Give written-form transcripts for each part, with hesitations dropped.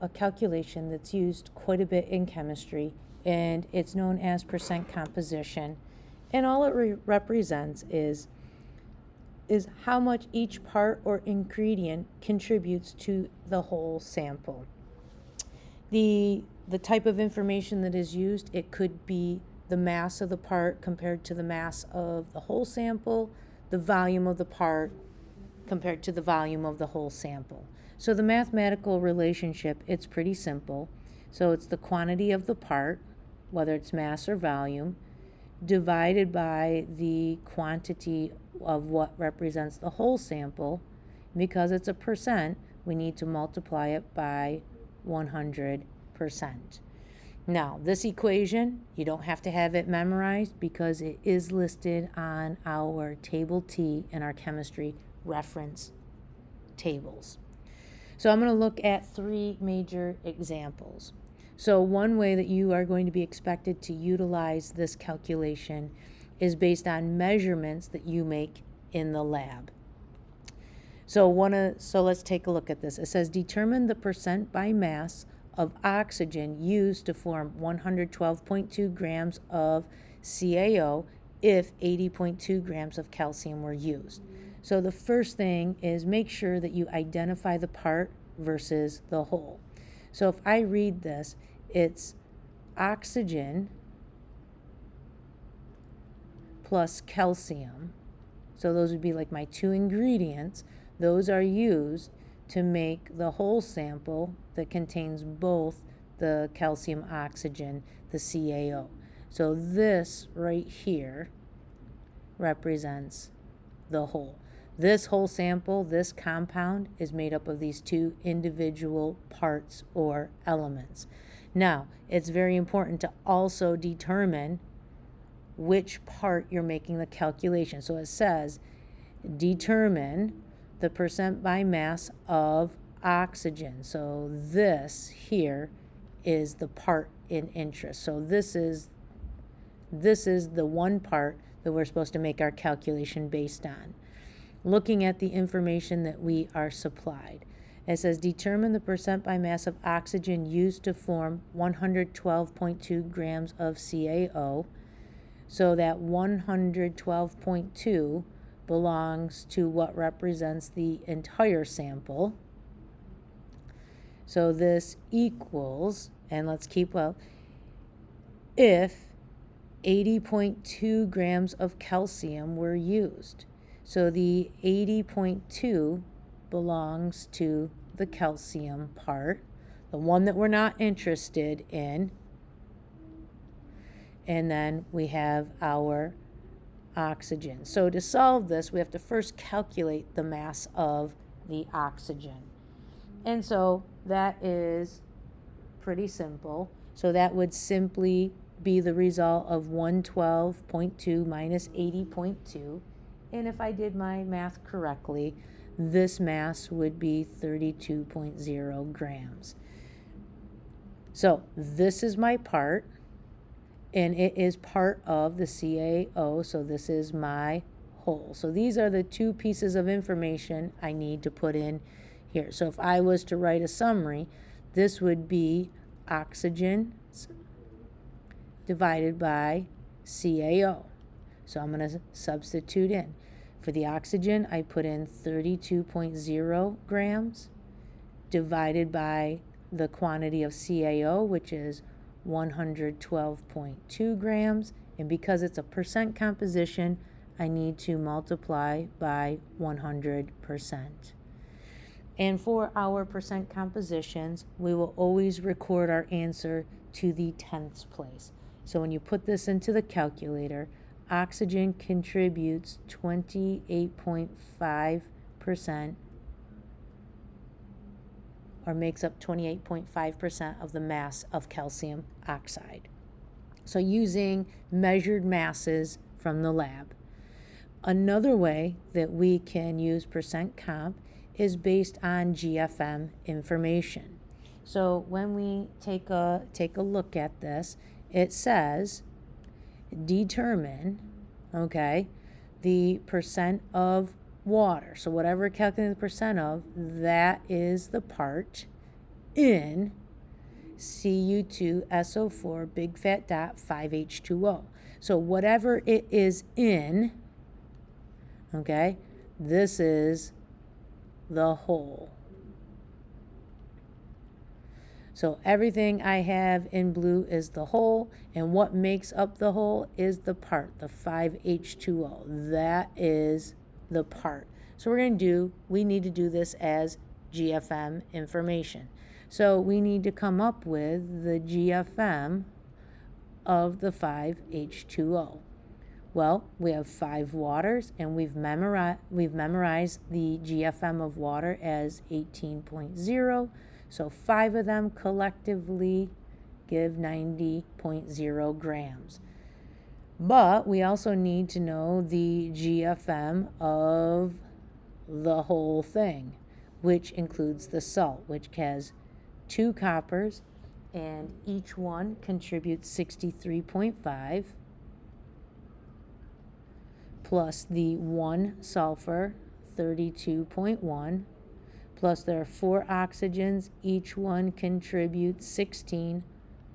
a calculation that's used quite a bit in chemistry, and it's known as percent composition. And all it represents is how much each part or ingredient contributes to the whole sample. The type of information that is used, it could be the mass of the part compared to the mass of the whole sample, the volume of the part compared to the volume of the whole sample. So the mathematical relationship, it's pretty simple. So it's the quantity of the part, whether it's mass or volume, divided by the quantity of what represents the whole sample. Because it's a percent, we need to multiply it by 100%. Now, this equation, you don't have to have it memorized because it is listed on our Table T in our chemistry reference tables. So I'm going to look at 3 major examples. So one way that you are going to be expected to utilize this calculation is based on measurements that you make in the lab. So let's take a look at this. It says determine the percent by mass of oxygen used to form 112.2 grams of CaO if 80.2 grams of calcium were used. So the first thing is make sure that you identify the part versus the whole. So if I read this, it's oxygen plus calcium. So those would be like my 2 ingredients. Those are used to make the whole sample that contains both the calcium oxygen, the CaO. So this right here represents the whole. This whole sample, this compound, is made up of these 2 individual parts or elements. Now, it's very important to also determine which part you're making the calculation. So it says determine the percent by mass of oxygen. So this here is the part in interest. So this is the one part that we're supposed to make our calculation based on. Looking at the information that we are supplied, it says determine the percent by mass of oxygen used to form 112.2 grams of CaO. So that 112.2 belongs to what represents the entire sample. So this equals, and let's keep well, if 80.2 grams of calcium were used. So the 80.2 belongs to the calcium part, the one that we're not interested in. And then we have our oxygen. So to solve this, we have to first calculate the mass of the oxygen. And so that is pretty simple. So that would simply be the result of 112.2 minus 80.2. And if I did my math correctly, this mass would be 32.0 grams. So this is my part, and it is part of the CaO, so this is my whole. So these are the 2 pieces of information I need to put in here. So if I was to write a summary, this would be oxygen divided by CaO. So I'm going to substitute in. For the oxygen, I put in 32.0 grams divided by the quantity of CaO, which is 112.2 grams. And because it's a percent composition, I need to multiply by 100%. And for our percent compositions, we will always record our answer to the 10th place. So when you put this into the calculator, oxygen contributes 28.5% or makes up 28.5% of the mass of calcium oxide. So using measured masses from the lab. Another way that we can use percent comp is based on GFM information. So when we take a look at this, it says determine, okay, the percent of water. So whatever we're calculating the percent of, that is the part in Cu2SO4 big fat dot 5H2O. So whatever it is in, okay, this is the whole. So everything I have in blue is the whole, and what makes up the whole is the part, the 5H2O. That is the part. So we need to do this as GFM information. So we need to come up with the GFM of the 5H2O. Well, we have 5 waters, and we've memorized the GFM of water as 18.0. So 5 of them collectively give 90.0 grams. But we also need to know the GFM of the whole thing, which includes the salt, which has 2 coppers, and each one contributes 63.5, plus the 1 sulfur, 32.1, plus there are 4 oxygens, each one contributes 16,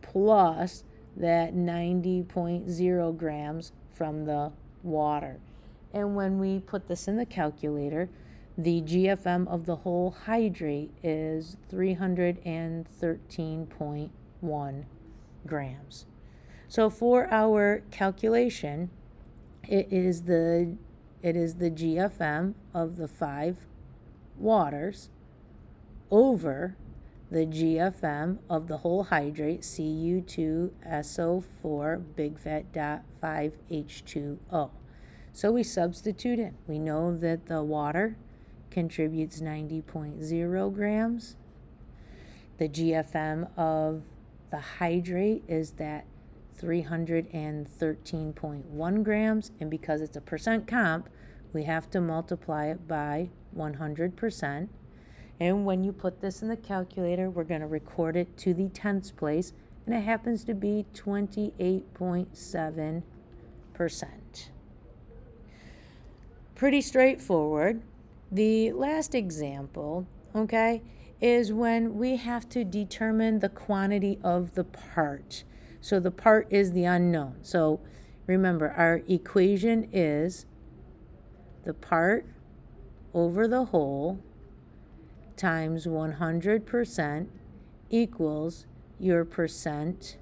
plus that 90.0 grams from the water. And when we put this in the calculator, the GFM of the whole hydrate is 313.1 grams. So for our calculation, it is the GFM of the 5 waters over the GFM of the whole hydrate, Cu2SO4 big fat dot 5H2O. So we substitute in. We know that the water contributes 90.0 grams. The GFM of the hydrate is that 313.1 grams, and because it's a percent comp, we have to multiply it by 100%. And when you put this in the calculator, we're going to record it to the tenths place, and it happens to be 28.7%. Pretty straightforward. The last example, okay, is when we have to determine the quantity of the part. So the part is the unknown. So remember, our equation is the part over the whole times 100% equals your percent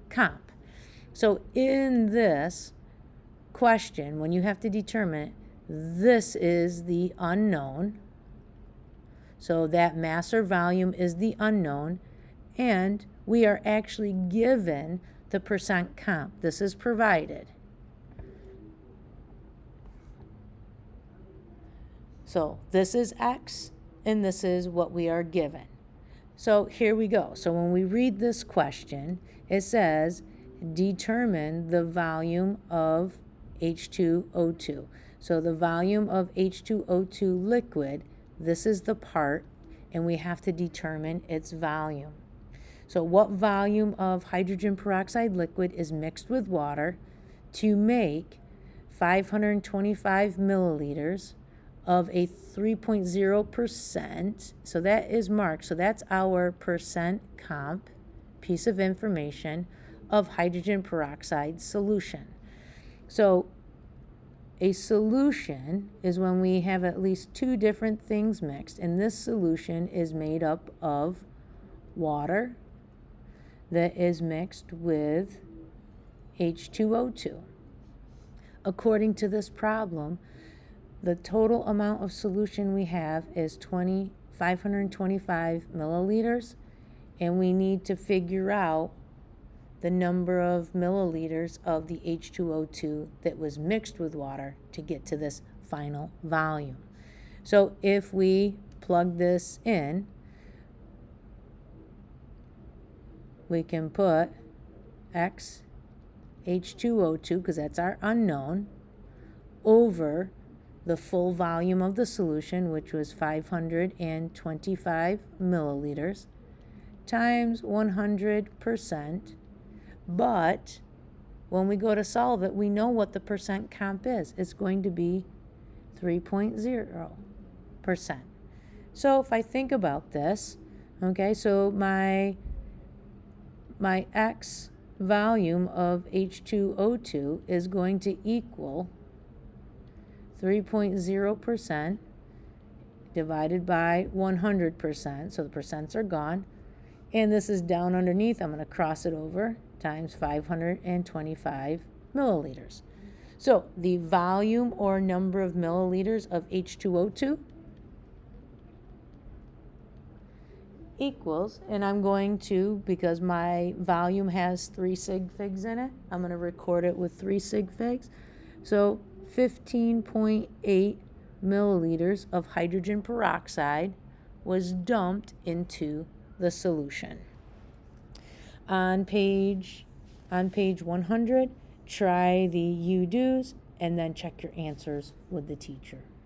comp. So in this question, when you have to determine it, this is the unknown. So that mass or volume is the unknown, and we are actually given the percent comp. This is provided. So this is X, and this is what we are given. So here we go. So when we read this question, it says, determine the volume of H2O2. So the volume of H2O2 liquid, this is the part, and we have to determine its volume. So what volume of hydrogen peroxide liquid is mixed with water to make 525 milliliters of a 3.0%, so that is marked, so that's our percent comp piece of information of hydrogen peroxide solution. So a solution is when we have at least 2 different things mixed, and this solution is made up of water that is mixed with H2O2. According to this problem, the total amount of solution we have is 525 milliliters, and we need to figure out the number of milliliters of the H2O2 that was mixed with water to get to this final volume. So if we plug this in, we can put X H2O2, because that's our unknown, over the full volume of the solution, which was 525 milliliters, times 100%. But when we go to solve it, we know what the percent comp is. It's going to be 3.0%. So if I think about this, okay, so my X volume of H2O2 is going to equal 3.0% divided by 100%. So the percents are gone. And this is down underneath. I'm going to cross it over times 525 milliliters. So the volume or number of milliliters of H2O2 equals, and I'm going to, because my volume has 3 sig figs in it, I'm going to record it with 3 sig figs. So 15.8 milliliters of hydrogen peroxide was dumped into the solution. On page 100, try the you-dos and then check your answers with the teacher.